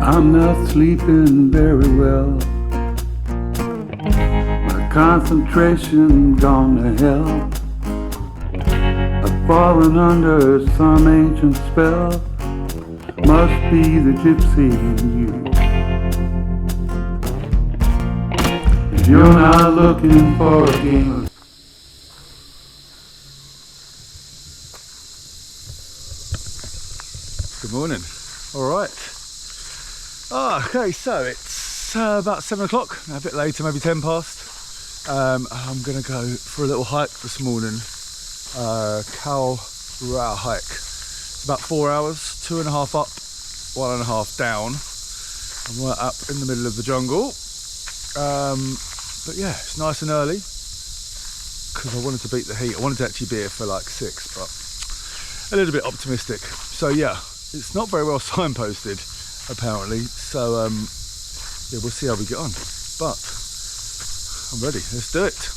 I'm not sleeping very well. My concentration gone to hell. I've fallen under some ancient spell. Must be the gypsy in you. If you're not looking for a game. Good morning. All right. Okay, so it's about 7 o'clock, a bit later, maybe 10 past. I'm gonna go for a little hike this morning. Khao Ra hike. It's about 4 hours, 2.5 up, 1.5 down. I'm right up in the middle of the jungle. But yeah, it's nice and early because I wanted to beat the heat. I wanted to actually be here for like 6, but a little bit optimistic. So yeah, it's not very well signposted apparently. So yeah, we'll see how we get on. But I'm ready. Let's do it.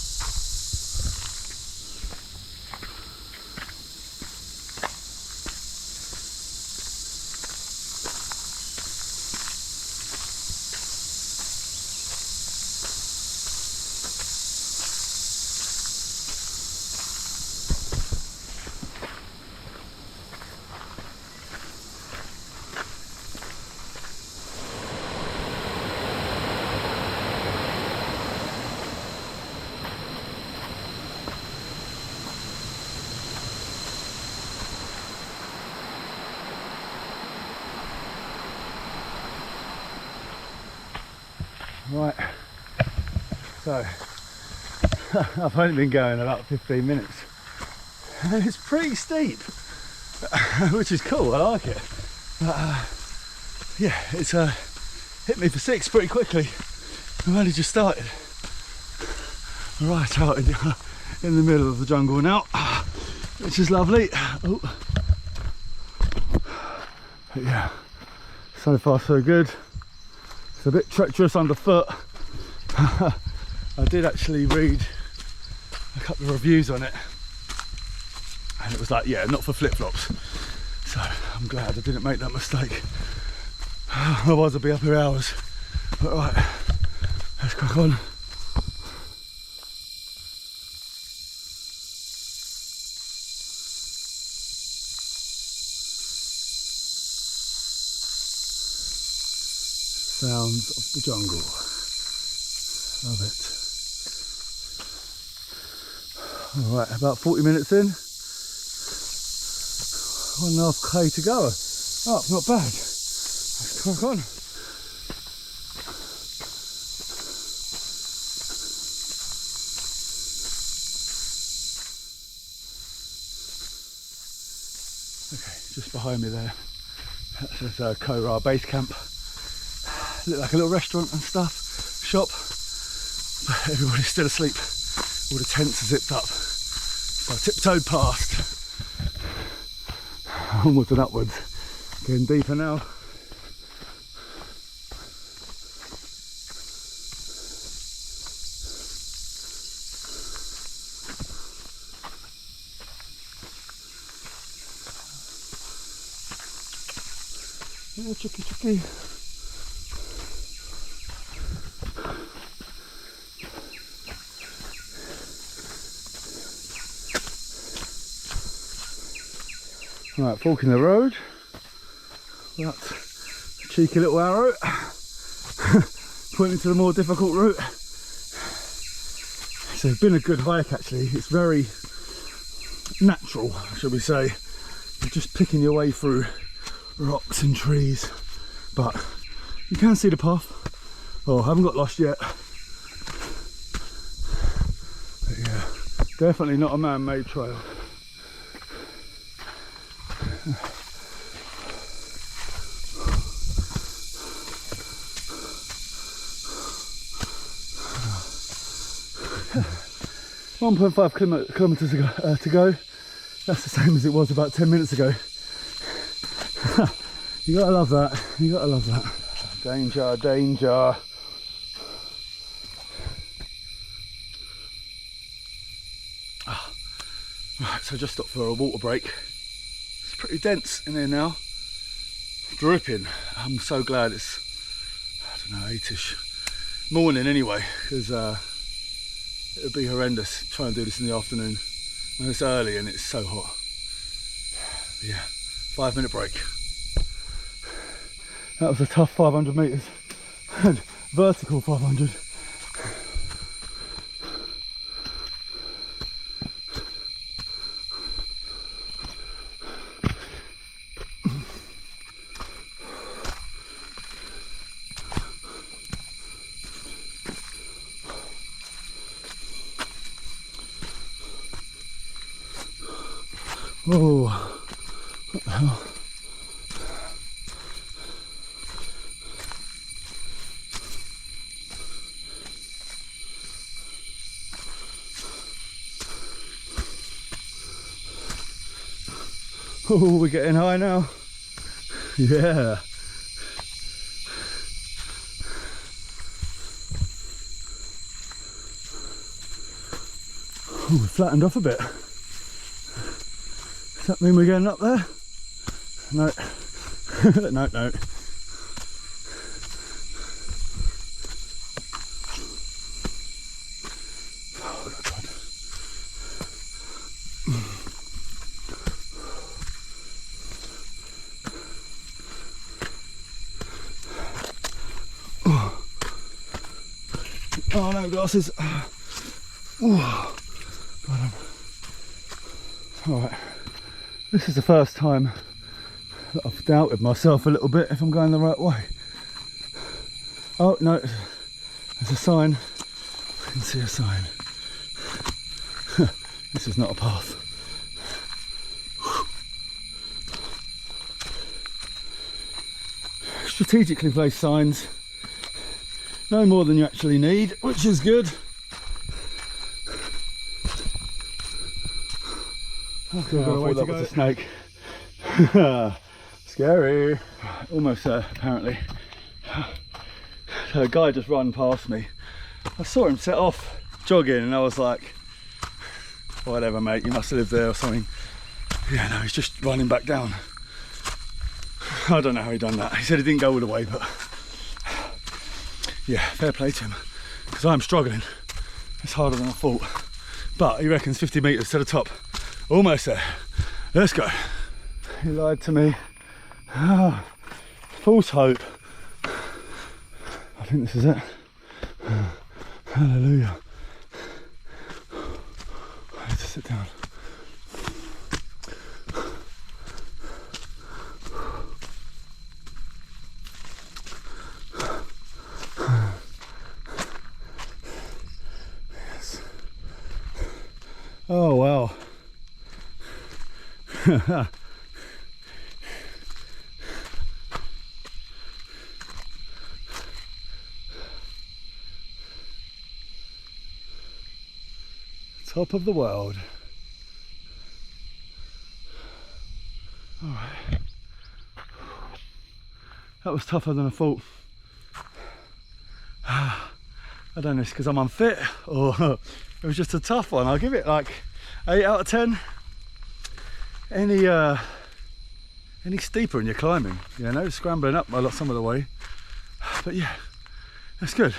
Right, so I've only been going about 15 minutes and it's pretty steep, which is cool, I like it. Yeah, it's hit me for 6 pretty quickly. I've only just started. Right out in the middle of the jungle now, which is lovely. Oh. But yeah, so far so good. It's a bit treacherous underfoot. I did actually read a couple of reviews on it and it was like, yeah, not for flip-flops. So I'm glad I didn't make that mistake. Otherwise I'd be up here hours. But right, let's crack on. Sounds of the jungle. Love it. Alright, about 40 minutes in. 1.5k to go. Oh, not bad. Let's crack on. Okay, just behind me there. That's Khao Ra base camp. Look like a little restaurant and stuff, shop, but everybody's still asleep. All the tents are zipped up, so I tiptoed past, onwards and upwards, getting deeper now. Yeah, tricky. Right, forking the road. That's a cheeky little arrow pointing to the more difficult route. So it's been a good hike actually. It's very natural, shall we say. You're just picking your way through rocks and trees, but you can see the path. Oh, I haven't got lost yet. But yeah, definitely not a man-made trail. .5 kilometres to go. That's the same as it was about 10 minutes ago. You gotta love that. You gotta love that. Danger, danger. Right, so just stopped for a water break. It's pretty dense in here now. dripping. I'm so glad it's, I don't know, 8ish morning anyway, because it would be horrendous trying to do this in the afternoon when it's early and it's so hot. But yeah, 5-minute break. That was a tough 500 metres and vertical 500. Oh, what the hell? Oh, we're getting high now. Yeah. Oh, we flattened off a bit. Does that mean we're getting up there? No. No, no. Oh, God. Oh no, glasses. Oh, alright, this is the first time that I've doubted myself a little bit if I'm going the right way. Oh no, there's a sign. I can see a sign. This is not a path. Strategically placed signs. No more than you actually need, which is good. Okay, I thought that was a snake. Scary. Almost there, apparently. So a guy just ran past me. I saw him set off jogging and I was like, whatever mate, you must have lived there or something. Yeah, no, he's just running back down. I don't know how he done that. He said he didn't go all the way, but yeah, fair play to him, because I'm struggling. It's harder than I thought, but he reckons 50 metres to the top. Almost there. Let's go. He lied to me. Ah, false hope. I think this is it. Hallelujah. I need to sit down. Oh wow. Top of the world. All right. That was tougher than I thought. I don't know if it's because I'm unfit or it was just a tough one. I'll give it like 8 out of 10. Any steeper and you're climbing, you know, scrambling up some of the way. But yeah, that's good.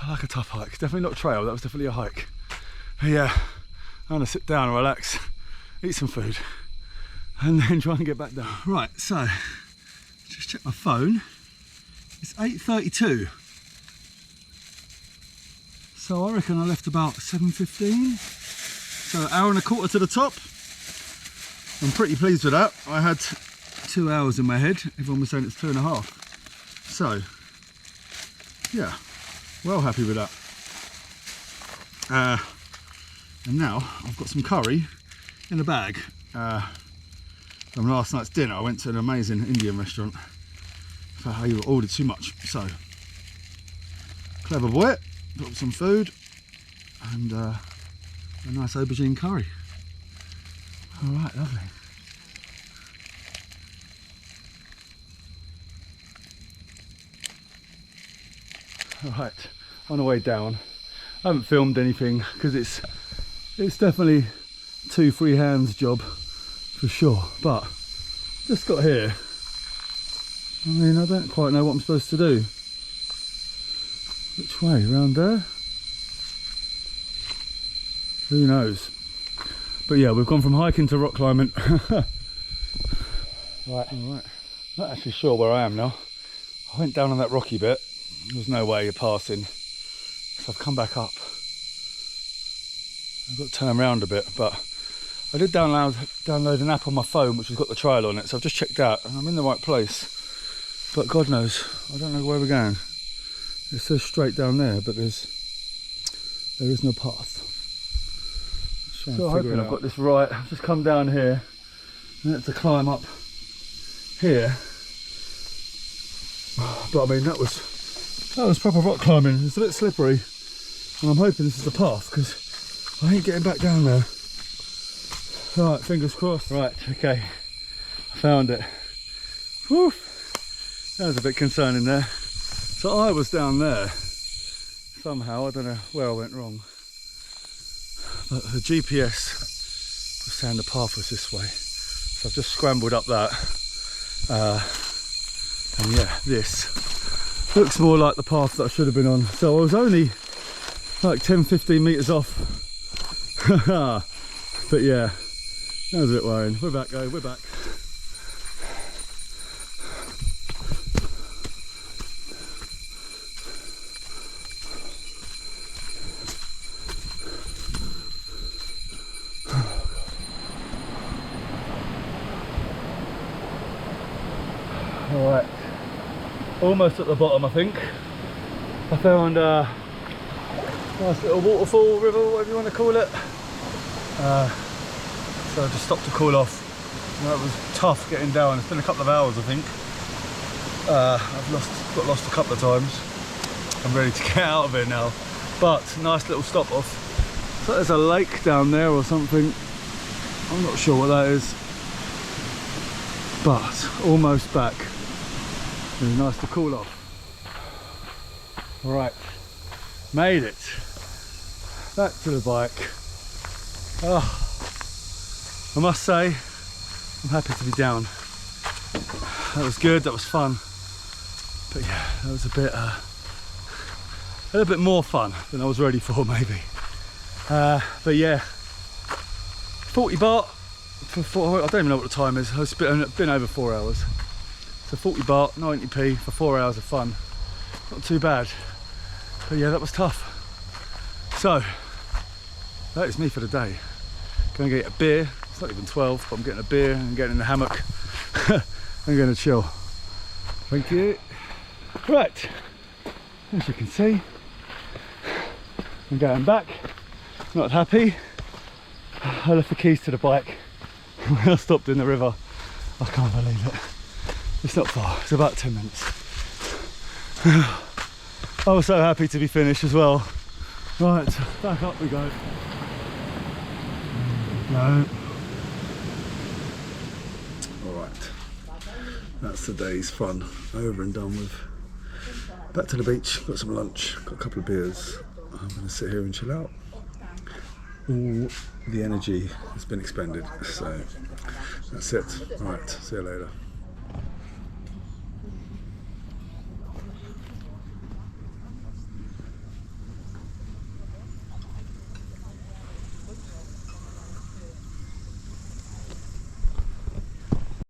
I like a tough hike. Definitely not a trail, that was definitely a hike. But yeah, I'm gonna sit down and relax, eat some food, and then try and get back down. Right, so just check my phone. It's 8:32. So I reckon I left about 7:15. So an hour and a quarter to the top. I'm pretty pleased with that. I had 2 hours in my head. Everyone was saying it's 2.5. So, yeah, well happy with that. And now I've got some curry in a bag from last night's dinner. I went to an amazing Indian restaurant. I ordered too much. So, clever boy, got some food and a nice aubergine curry. All right, lovely. All right, on the way down. I haven't filmed anything because it's definitely 2 free hands job for sure. But just got here I mean, I don't quite know what I'm supposed to do. Which way? Round there? Who knows? But yeah, we've gone from hiking to rock climbing. Right. Not actually sure where I am now. I went down on that rocky bit. There's no way you're passing. So I've come back up. I've got to turn around a bit, but I did download an app on my phone which has got the trail on it, so I've just checked out and I'm in the right place. But God knows, I don't know where we're going. It says straight down there, but there is no path. So hoping I've got this right. I've just come down here and had to climb up here. But I mean, that was proper rock climbing. It's a bit slippery, and I'm hoping this is the path because I ain't getting back down there. Right, fingers crossed. Right, okay, I found it. Whew. That was a bit concerning there. So I was down there somehow. I don't know where I went wrong, but the GPS was saying the path was this way. So I've just scrambled up that. And yeah, this looks more like the path that I should have been on. So I was only like 10-15 metres off. But yeah, that was a bit worrying. We're back, guys, we're back. Alright, almost at the bottom I think. I found a nice little waterfall, river, whatever you want to call it. So I just stopped to cool off. That was tough getting down. It's been a couple of hours I think. I've got lost a couple of times. I'm ready to get out of here now. But nice little stop off. So there's a lake down there or something. I'm not sure what that is. But almost back. Really nice to cool off. Right, made it. Back to the bike. Oh, I must say, I'm happy to be down. That was good, that was fun. But yeah, that was a little bit more fun than I was ready for maybe. But yeah, 40 baht for I don't even know what the time is. It's been over 4 hours. So 40 baht, 90p for 4 hours of fun. Not too bad. But yeah, that was tough. So, that is me for the day. Going to get a beer. It's not even 12, but I'm getting a beer and getting in the hammock. I'm going to chill. Thank you. Right, as you can see, I'm going back. Not happy. I left the keys to the bike when I stopped in the river. I can't believe it. It's not far, it's about 10 minutes. I was so happy to be finished as well. Right, back up we go. No. Alright, that's the day's fun over and done with. Back to the beach, got some lunch, got a couple of beers. I'm going to sit here and chill out. All the energy has been expended, so that's it. Alright, see you later.